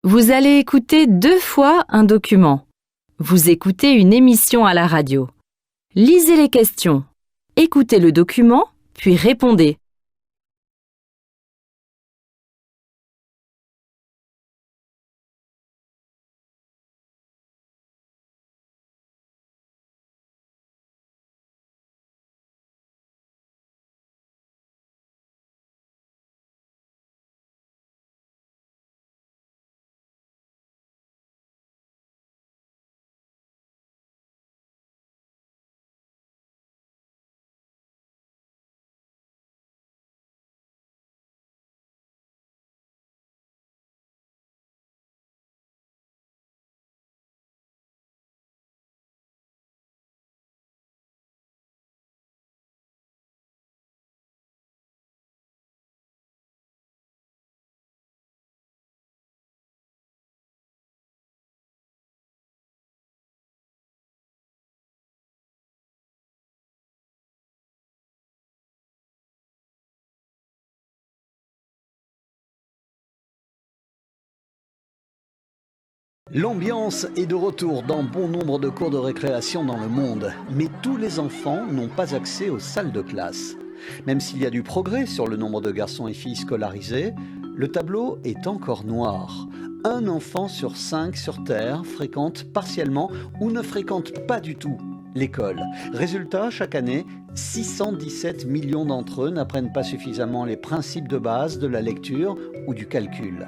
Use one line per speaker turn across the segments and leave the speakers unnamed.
Vous allez écouter 2 fois un document. Vous écoutez une émission à la radio. Lisez les questions. Écoutez le document, puis répondez.
L'ambiance est de retour dans bon nombre de cours de récréation dans le monde, mais tous les enfants n'ont pas accès aux salles de classe. Même s'il y a du progrès sur le nombre de garçons et filles scolarisés, le tableau est encore noir. Un enfant sur 5 sur Terre fréquente partiellement ou ne fréquente pas du tout l'école. Résultat, chaque année, 617 millions d'entre eux n'apprennent pas suffisamment les principes de base de la lecture ou du calcul.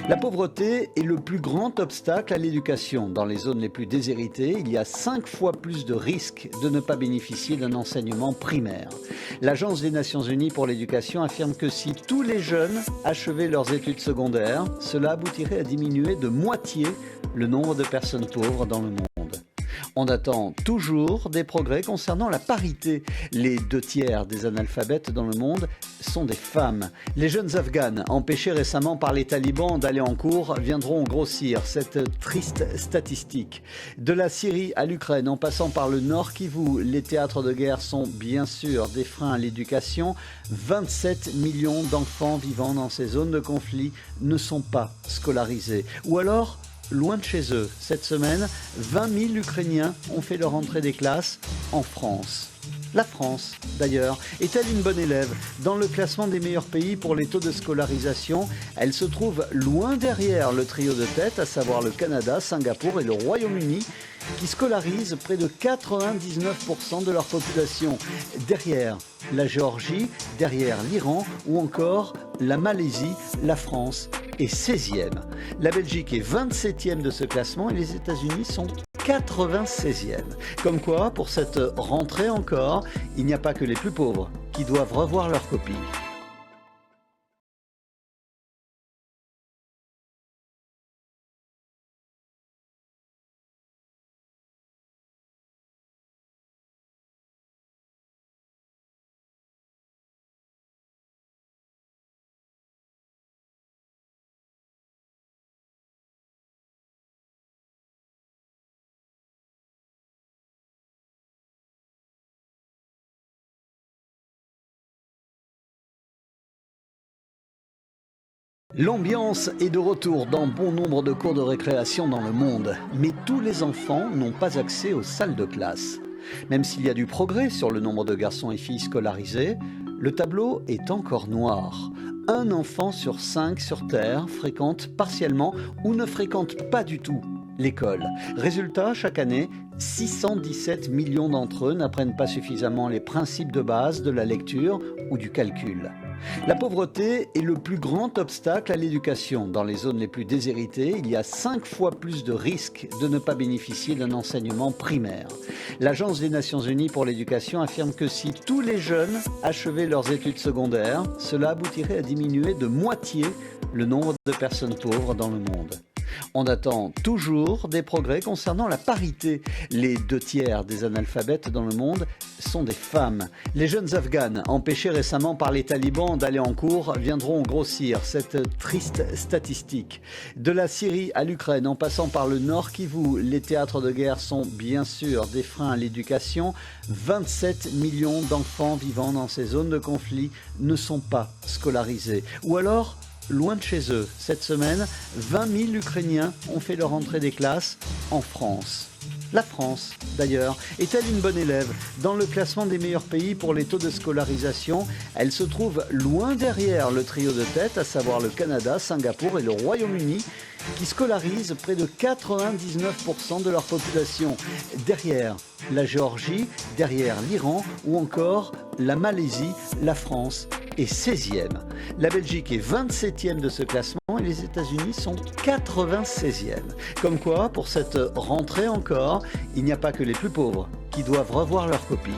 La pauvreté est le plus grand obstacle à l'éducation. Dans les zones les plus déshéritées, il y a 5 fois plus de risques de ne pas bénéficier d'un enseignement primaire. L'Agence des Nations Unies pour l'éducation affirme que si tous les jeunes achevaient leurs études secondaires, cela aboutirait à diminuer de moitié le nombre de personnes pauvres dans le monde. On attend toujours des progrès concernant la parité. Les 2/3 des analphabètes dans le monde sont des femmes. Les jeunes Afghanes, empêchés récemment par les talibans d'aller en cours, viendront grossir cette triste statistique. De la Syrie à l'Ukraine, en passant par le Nord Kivu, les théâtres de guerre sont bien sûr des freins à l'éducation. 27 millions d'enfants vivant dans ces zones de conflit ne sont pas scolarisés. Ou alors, loin de chez eux. Cette semaine, 20 000 Ukrainiens ont fait leur entrée des classes en France. La France, d'ailleurs, est-elle une bonne élève? Dans le classement des meilleurs pays pour les taux de scolarisation, elle se trouve loin derrière le trio de tête, à savoir le Canada, Singapour et le Royaume-Uni, qui scolarisent près de 99% de leur population. Derrière la Géorgie, derrière l'Iran ou encore la Malaisie, la France est 16e. La Belgique est 27e de ce classement et les États-Unis sont 96e. Comme quoi, pour cette rentrée encore, il n'y a pas que les plus pauvres qui doivent revoir leur copie. L'ambiance est de retour dans bon nombre de cours de récréation dans le monde, mais tous les enfants n'ont pas accès aux salles de classe. Même s'il y a du progrès sur le nombre de garçons et filles scolarisés, le tableau est encore noir. Un enfant sur 5 sur Terre fréquente partiellement ou ne fréquente pas du tout l'école. Résultat, chaque année, 617 millions d'entre eux n'apprennent pas suffisamment les principes de base de la lecture ou du calcul. La pauvreté est le plus grand obstacle à l'éducation. Dans les zones les plus déshéritées, il y a 5 fois plus de risques de ne pas bénéficier d'un enseignement primaire. L'Agence des Nations Unies pour l'éducation affirme que si tous les jeunes achevaient leurs études secondaires, cela aboutirait à diminuer de moitié le nombre de personnes pauvres dans le monde. On attend toujours des progrès concernant la parité. Les 2/3 des analphabètes dans le monde sont des femmes. Les jeunes Afghanes, empêchés récemment par les talibans d'aller en cours, viendront grossir cette triste statistique. De la Syrie à l'Ukraine, en passant par le Nord Kivu, les théâtres de guerre sont bien sûr des freins à l'éducation. 27 millions d'enfants vivant dans ces zones de conflit ne sont pas scolarisés. Ou alors, loin de chez eux. Cette semaine, 20 000 Ukrainiens ont fait leur entrée des classes en France. La France, d'ailleurs, est-elle une bonne élève? Dans le classement des meilleurs pays pour les taux de scolarisation, elle se trouve loin derrière le trio de tête, à savoir le Canada, Singapour et le Royaume-Uni, qui scolarisent près de 99% de leur population. Derrière la Géorgie, derrière l'Iran ou encore la Malaisie, la France est 16e. La Belgique est 27e de ce classement et les États-Unis sont 96e. Comme quoi, pour cette rentrée encore, il n'y a pas que les plus pauvres qui doivent revoir leur copie.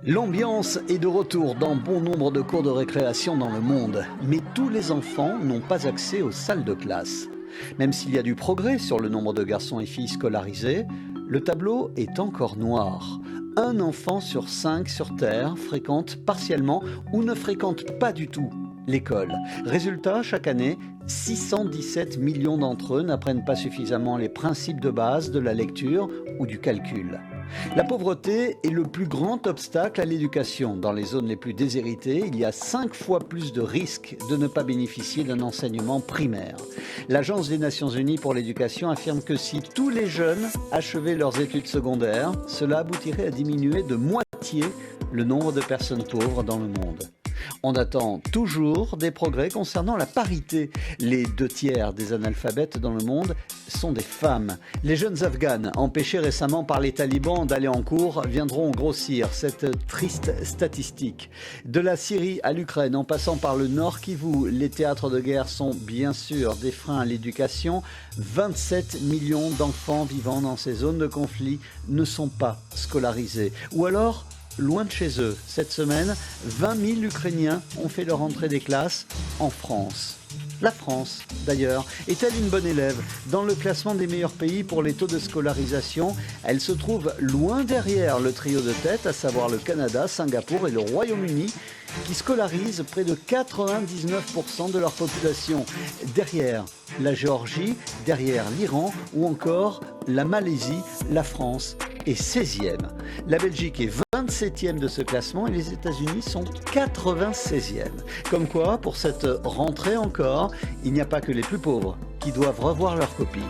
L'ambiance est de retour dans bon nombre de cours de récréation dans le monde, mais tous les enfants n'ont pas accès aux salles de classe. Même s'il y a du progrès sur le nombre de garçons et filles scolarisés, le tableau est encore noir. Un enfant sur 5 sur Terre fréquente partiellement ou ne fréquente pas du tout l'école. Résultat, chaque année, 617 millions d'entre eux n'apprennent pas suffisamment les principes de base de la lecture ou du calcul. La pauvreté est le plus grand obstacle à l'éducation. Dans les zones les plus déshéritées, il y a 5 fois plus de risques de ne pas bénéficier d'un enseignement primaire. L'Agence des Nations Unies pour l'éducation affirme que si tous les jeunes achevaient leurs études secondaires, cela aboutirait à diminuer de moitié le nombre de personnes pauvres dans le monde. On attend toujours des progrès concernant la parité. Les 2/3 des analphabètes dans le monde sont des femmes. Les jeunes Afghanes, empêchés récemment par les talibans d'aller en cours, viendront grossir cette triste statistique. De la Syrie à l'Ukraine, en passant par le Nord Kivu, les théâtres de guerre sont bien sûr des freins à l'éducation. 27 millions d'enfants vivant dans ces zones de conflit ne sont pas scolarisés. Ou alors, loin de chez eux. Cette semaine, 20 000 Ukrainiens ont fait leur entrée des classes en France. La France, d'ailleurs, est-elle une bonne élève? Dans le classement des meilleurs pays pour les taux de scolarisation, elle se trouve loin derrière le trio de tête, à savoir le Canada, Singapour et le Royaume-Uni, qui scolarisent près de 99% de leur population. Derrière la Géorgie, derrière l'Iran ou encore la Malaisie, la France est 16e. La Belgique est 27e de ce classement et les États-Unis sont 96e. Comme quoi, pour cette rentrée encore, il n'y a pas que les plus pauvres qui doivent revoir leur copie.